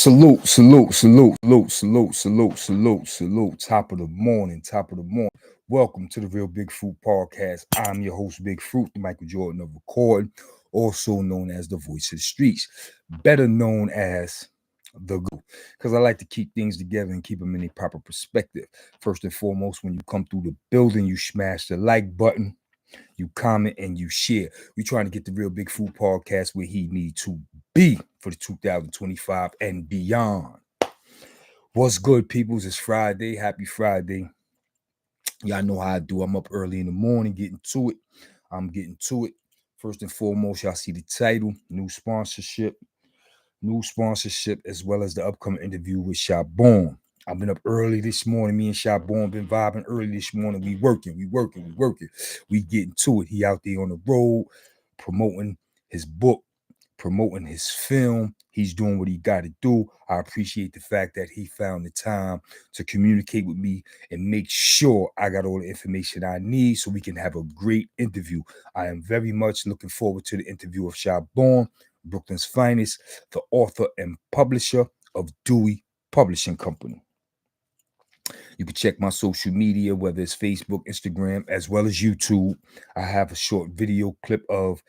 Salute, salute, salute, salute, salute, salute, salute, salute. Top of the morning, top of the morning. Welcome to the Real Big Fruit Podcast. I'm your host, Big Fruit, Michael Jordan of Recording, also known as the Voice of the Streets, better known as the Goo, because I like to keep things together and keep them in a proper perspective. First and foremost, when you come through the building, you smash the like button, you comment, and you share. We're trying to get the Real Big Fruit Podcast where he needs to be for the 2025 and beyond. What's good, peoples? It's Friday. Happy Friday. Y'all know how I do. I'm up early in the morning getting to it. I'm getting to it. First and foremost, y'all see the title, new sponsorship, as well as the upcoming interview with Shaborn. I've been up early this morning. Me and Shaborn been vibing early this morning. We working. We getting to it. He out there on the road promoting his book, promoting his film. He's doing what he got to do. I appreciate the fact that he found the time to communicate with me and make sure I got all the information I need so we can have a great interview. I am very much looking forward to the interview of Shaborn, Brooklyn's finest, the author and publisher of Dewey Publishing Company. You can check my social media, whether it's Facebook, Instagram, as well as YouTube. I have a short video clip of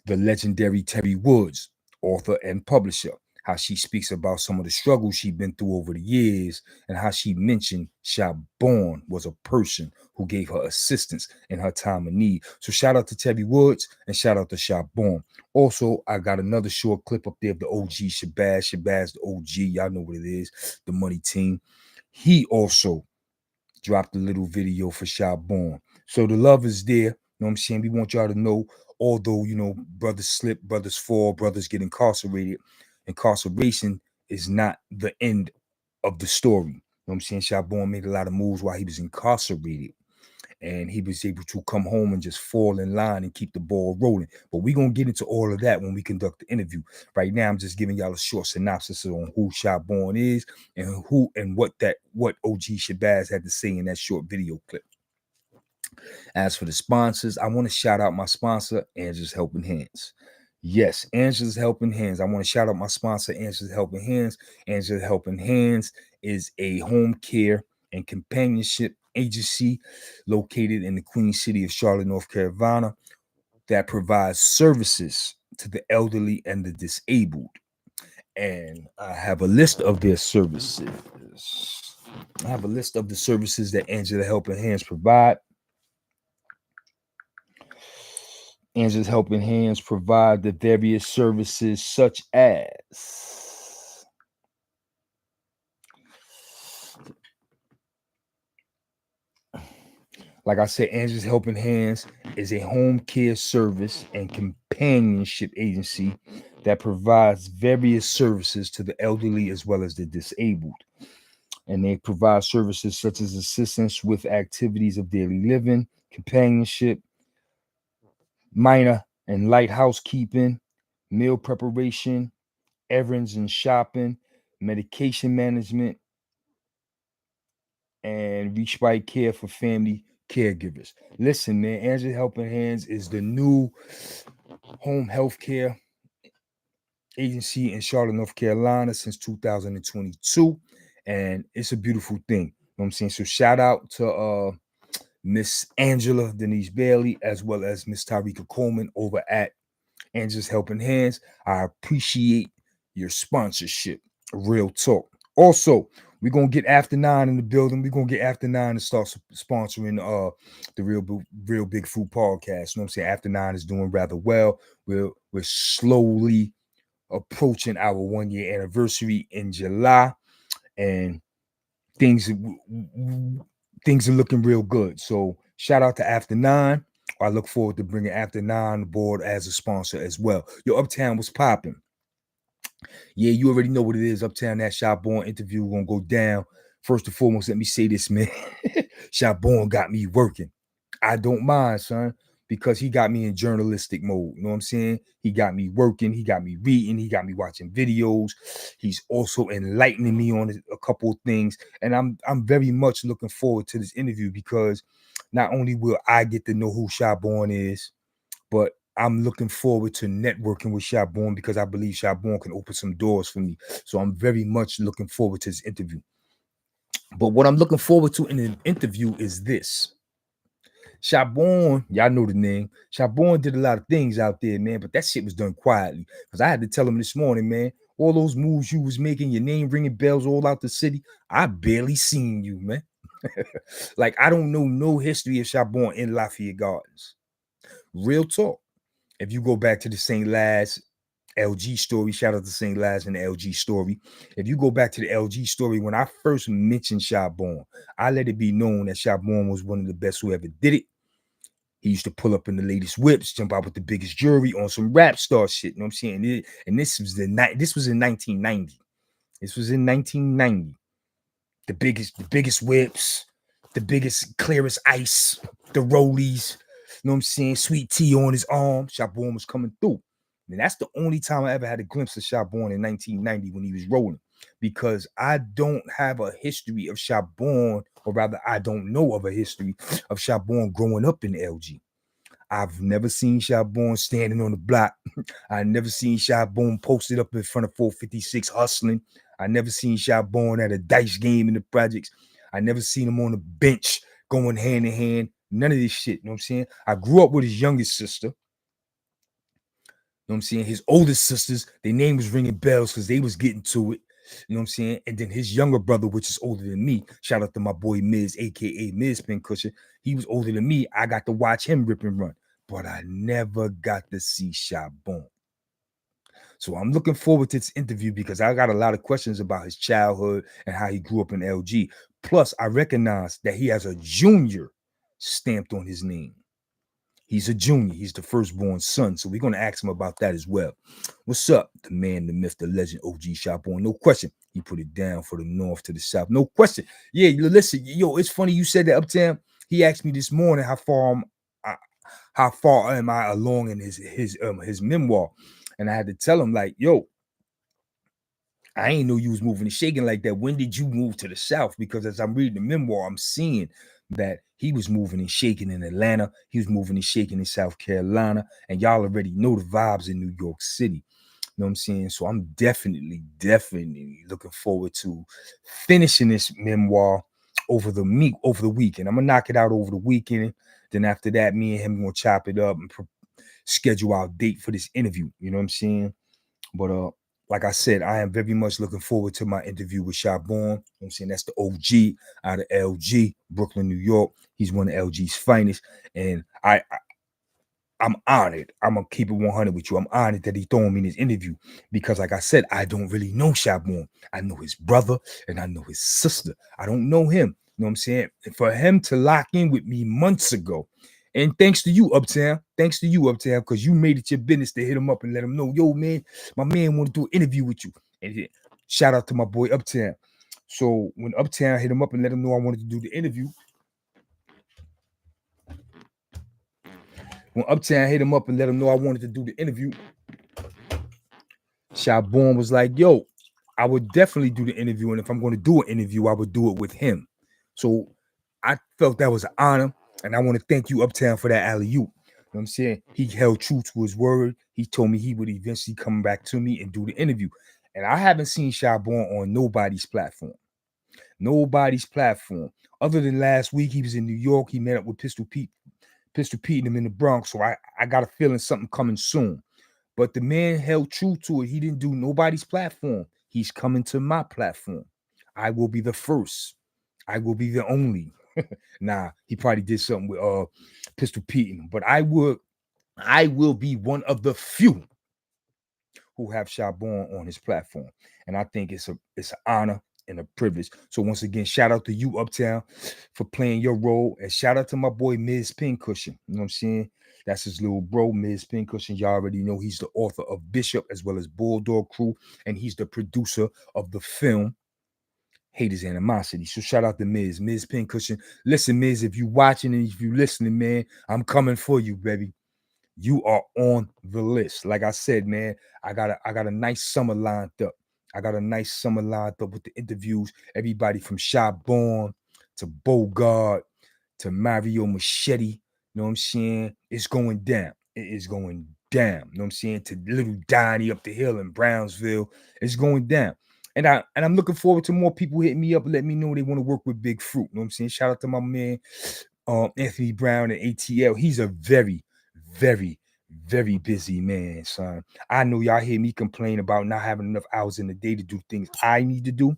the legendary Terry Woods, author and publisher, how she speaks about some of the struggles she's been through over the years and how she mentioned Shaborn was a person who gave her assistance in her time of need. So shout out to Terry Woods and shout out to Shaborn. Also, I got another short clip up there of the OG Shabazz. Shabazz, the OG, y'all know what it is, the money team. He also dropped a little video for Shaborn. So the love is there. You know what I'm saying? We want y'all to know, although, you know, brothers slip, brothers fall, brothers get incarcerated, incarceration is not the end of the story. You know what I'm saying? Shaborn made a lot of moves while he was incarcerated. And he was able to come home and just fall in line and keep the ball rolling. But we're going to get into all of that when we conduct the interview. Right now, I'm just giving y'all a short synopsis on who Shaborn is and who and what OG Shabazz had to say in that short video clip. As for the sponsors, I want to shout out my sponsor, Angela's's Helping Hands. Yes, Angela's's Helping Hands. I want to shout out my sponsor, Angela's's Helping Hands. Angela's's Helping Hands is a home care and companionship agency located in the Queen City of Charlotte, North Carolina, that provides services to the elderly and the disabled. And I have a list of their services. I have a list of the services that Angela's's Helping Hands provide. Angela's's Helping Hands provide the various services such as like I said, Angela's's Helping Hands is a home care service and companionship agency that provides various services to the elderly as well as the disabled. And they provide services such as assistance with activities of daily living, companionship, minor and light housekeeping, meal preparation, errands and shopping, medication management, and respite care for family caregivers. Listen, man, Angela's's Helping Hands is the new home health care agency in Charlotte, North Carolina since 2022. And it's a beautiful thing. You know what I'm saying? So shout out to Miss Angela Denise Bailey, as well as Miss Tarika Coleman over at Angela's's Helping Hands. I appreciate your sponsorship. Real talk. Also, we're going to get After 9 in the building. We're going to get After 9 to start sponsoring the Real Big Fruit Podcast. You know what I'm saying? After 9 is doing rather well. We're slowly approaching our 1-year anniversary in July. And things are looking real good. So shout out to After 9. I look forward to bringing After 9 aboard as a sponsor as well. Your Uptown was popping. Yeah, you already know what it is. Uptown, that Shaborn interview gonna go down. First and foremost, let me say this, man. Shaborn got me working. I don't mind, son, because he got me in journalistic mode. You know what I'm saying? He got me working. He got me reading. He got me watching videos. He's also enlightening me on a couple of things. And I'm very much looking forward to this interview because not only will I get to know who Shaborn is, but I'm looking forward to networking with Shaborn because I believe Shaborn can open some doors for me. So I'm very much looking forward to this interview. But what I'm looking forward to in an interview is this. Shaborn, y'all know the name. Shaborn did a lot of things out there, man, but that shit was done quietly. Because I had to tell him this morning, man, all those moves you was making, your name ringing bells all out the city, I barely seen you, man. Like, I don't know no history of Shaborn in Lafayette Gardens. Real talk. If you go back to the St. Laz LG story, shout out to St. Laz and the LG story. If you go back to the LG story, when I first mentioned Shaborn, I let it be known that Shaborn was one of the best who ever did it. He used to pull up in the latest whips, jump out with the biggest jewelry on some rap star shit. You know what I'm saying? And this was in 1990. This was in 1990. The biggest whips, the biggest, clearest ice, the rollies. You know what I'm saying? Sweet tea on his arm. Shaborn was coming through. And that's the only time I ever had a glimpse of Shaborn in 1990 when he was rolling. Because I don't have a history of Shaborn, or rather, I don't know of a history of Shaborn growing up in LG. I've never seen Shaborn standing on the block. I never seen Shaborn posted up in front of 456 hustling. I never seen Shaborn at a dice game in the projects. I never seen him on the bench going hand in hand. None of this shit. You know what I'm saying? I grew up with his youngest sister. You know what I'm saying? His oldest sisters, their name was ringing bells because they was getting to it. You know what I'm saying? And then his younger brother, which is older than me, shout out to my boy Miz, aka Miz Pincushion. He was older than me. I got to watch him rip and run, but I never got to see Shaborn. So I'm looking forward to this interview because I got a lot of questions about his childhood and how he grew up in LG. Plus, I recognize that he has a junior stamped on his name. He's a junior. He's the firstborn son. So we're going to ask him about that as well. What's up? The man, the myth, the legend, OG Shaborn. No question. He put it down for the north to the south. No question. Yeah, listen, yo, it's funny you said that, Uptown. He asked me this morning how far am I along in his memoir. And I had to tell him, like, yo, I ain't know you was moving and shaking like that. When did you move to the South? Because as I'm reading the memoir, I'm seeing that he was moving and shaking in Atlanta. He was moving and shaking in South Carolina. And y'all already know the vibes in New York City. You know what I'm saying? So I'm definitely looking forward to finishing this memoir over the weekend. I'm gonna knock it out over the weekend. Then after that, me and him gonna chop it up and schedule our date for this interview. You know what I'm saying? But like I said, I am very much looking forward to my interview with Shaborn. You know what I'm saying? That's the OG out of LG, Brooklyn, New York. He's one of LG's finest. And I'm honored. I'm going to keep it 100 with you. I'm honored that he throwing me in this interview because, like I said, I don't really know Shaborn. I know his brother and I know his sister. I don't know him. You know what I'm saying? And for him to lock in with me months ago, and thanks to you, Uptown, because you made it your business to hit him up and let him know, yo, man, my man want to do an interview with you. And shout out to my boy Uptown. So when Uptown hit him up and let him know I wanted to do the interview, Shaborn was like, yo, I would definitely do the interview. And if I'm going to do an interview, I would do it with him. So I felt that was an honor. And I want to thank you, Uptown, for that alley-oop. You know what I'm saying? He held true to his word. He told me he would eventually come back to me and do the interview. And I haven't seen Shaborn on nobody's platform. Other than last week, he was in New York. He met up with Pistol Pete and him in the Bronx. So I got a feeling something coming soon. But the man held true to it. He didn't do nobody's platform. He's coming to my platform. I will be the first. I will be the only. Nah, he probably did something with Pistol Pete, but I will be one of the few who have Shaborn on his platform. And I think it's an honor and a privilege. So once again, shout out to you, Uptown, for playing your role. And shout out to my boy Miz Pincushion. You know what I'm saying? That's his little bro, Miz Pincushion. Y'all already know he's the author of Bishop as well as Bulldog Crew. And he's the producer of the film Haters Animosity. So shout out to Miz Pincushion. Listen, Miz, if you watching and if you listening, man, I'm coming for you, baby. You are on the list. Like I said, man, I got a nice summer lined up. With the interviews. Everybody from Shaborn to Bogart to Mario Machete. You know what I'm saying? It's going down. it is going down. You know what I'm saying? To little Donnie up the hill in Brownsville, it's going down. And I'm looking forward to more people hitting me up and let me know they want to work with Big Fruit. You know what I'm saying? Shout out to my man Anthony Brown at ATL. He's a very, very, very busy man, son. I know y'all hear me complain about not having enough hours in the day to do things I need to do.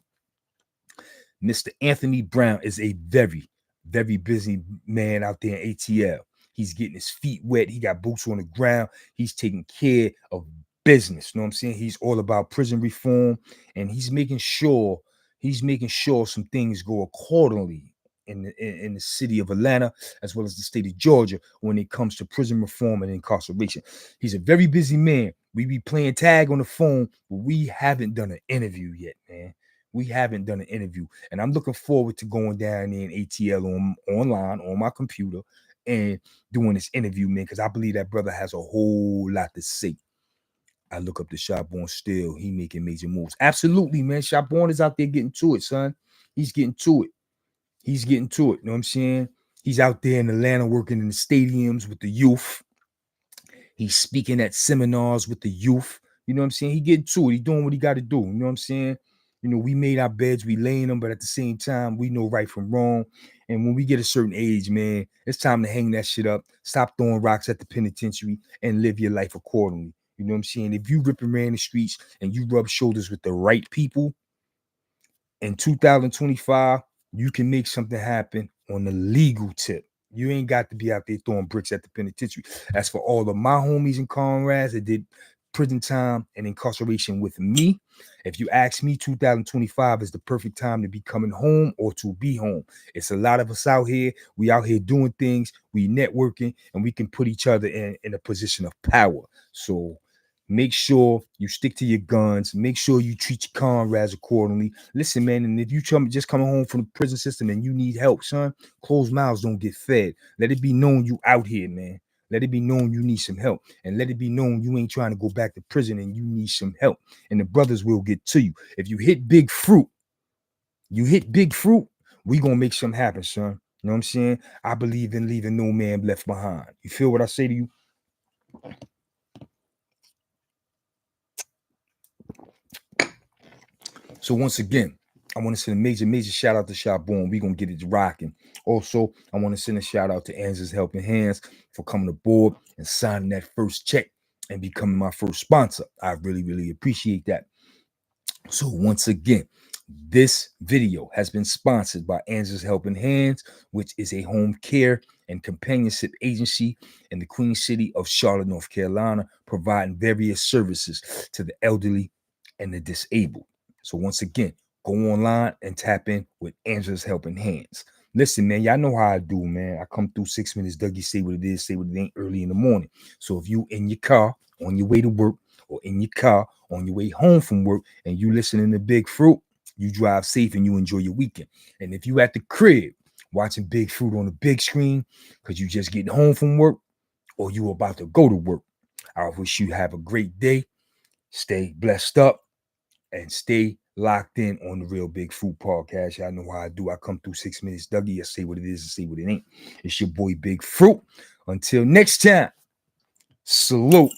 Mr. Anthony Brown is a very, very busy man out there in ATL. He's getting his feet wet. He got boots on the ground. He's taking care of business. You know what I'm saying? He's all about prison reform, and he's making sure some things go accordingly in the city of Atlanta, as well as the state of Georgia, when it comes to prison reform and incarceration. He's a very busy man. We be playing tag on the phone, but we haven't done an interview yet, man. We haven't done an interview, and I'm looking forward to going down there in ATL online on my computer and doing this interview, man, because I believe that brother has a whole lot to say. I look up to Shaborn still. He making major moves. Absolutely, man. Shaborn is out there getting to it, son. He's getting to it. He's getting to it. You know what I'm saying? He's out there in Atlanta working in the stadiums with the youth. He's speaking at seminars with the youth. You know what I'm saying? He getting to it. He doing what he got to do. You know what I'm saying? You know, we made our beds, we laying them, but at the same time, we know right from wrong. And when we get a certain age, man, it's time to hang that shit up. Stop throwing rocks at the penitentiary and live your life accordingly. You know what I'm saying? If you rip around the streets and you rub shoulders with the right people in 2025, you can make something happen on the legal tip. You ain't got to be out there throwing bricks at the penitentiary. As for all of my homies and comrades that did prison time and incarceration with me, if you ask me, 2025 is the perfect time to be coming home or to be home. It's a lot of us out here. We out here doing things, we networking, and we can put each other in a position of power. So make sure you stick to your guns. Make sure you treat your comrades accordingly. Listen, man, and if you just coming home from the prison system and you need help, son, closed mouths don't get fed. Let it be known you out here, man. Let it be known you need some help. And let it be known you ain't trying to go back to prison and you need some help. And the brothers will get to you. If you hit big fruit, we gonna make something happen, son. You know what I'm saying? I believe in leaving no man left behind. You feel what I say to you? So once again, I want to send a major shout out to Shaborn. We're going to get it rocking. Also, I want to send a shout out to Angela'sHelpingHandz for coming aboard and signing that first check and becoming my first sponsor. I really, really appreciate that. So once again, this video has been sponsored by Angela'sHelpingHandz, which is a home care and companionship agency in the Queen City of Charlotte, North Carolina, providing various services to the elderly and the disabled. So once again, go online and tap in with Angela'sHelpingHandz. Listen, man, y'all know how I do, man. I come through 6 minutes, Dougie, say what it is, say what it ain't early in the morning. So if you in your car on your way to work or in your car on your way home from work and you listening to Big Fruit, you drive safe and you enjoy your weekend. And if you at the crib watching Big Fruit on the big screen because you just getting home from work or you about to go to work, I wish you have a great day. Stay blessed up and stay locked in on the Real Big Fruit podcast. Y'all know how I do. I come through 6 minutes, Dougie. I say what it is and say what it ain't. It's your boy Big Fruit. Until next time, salute.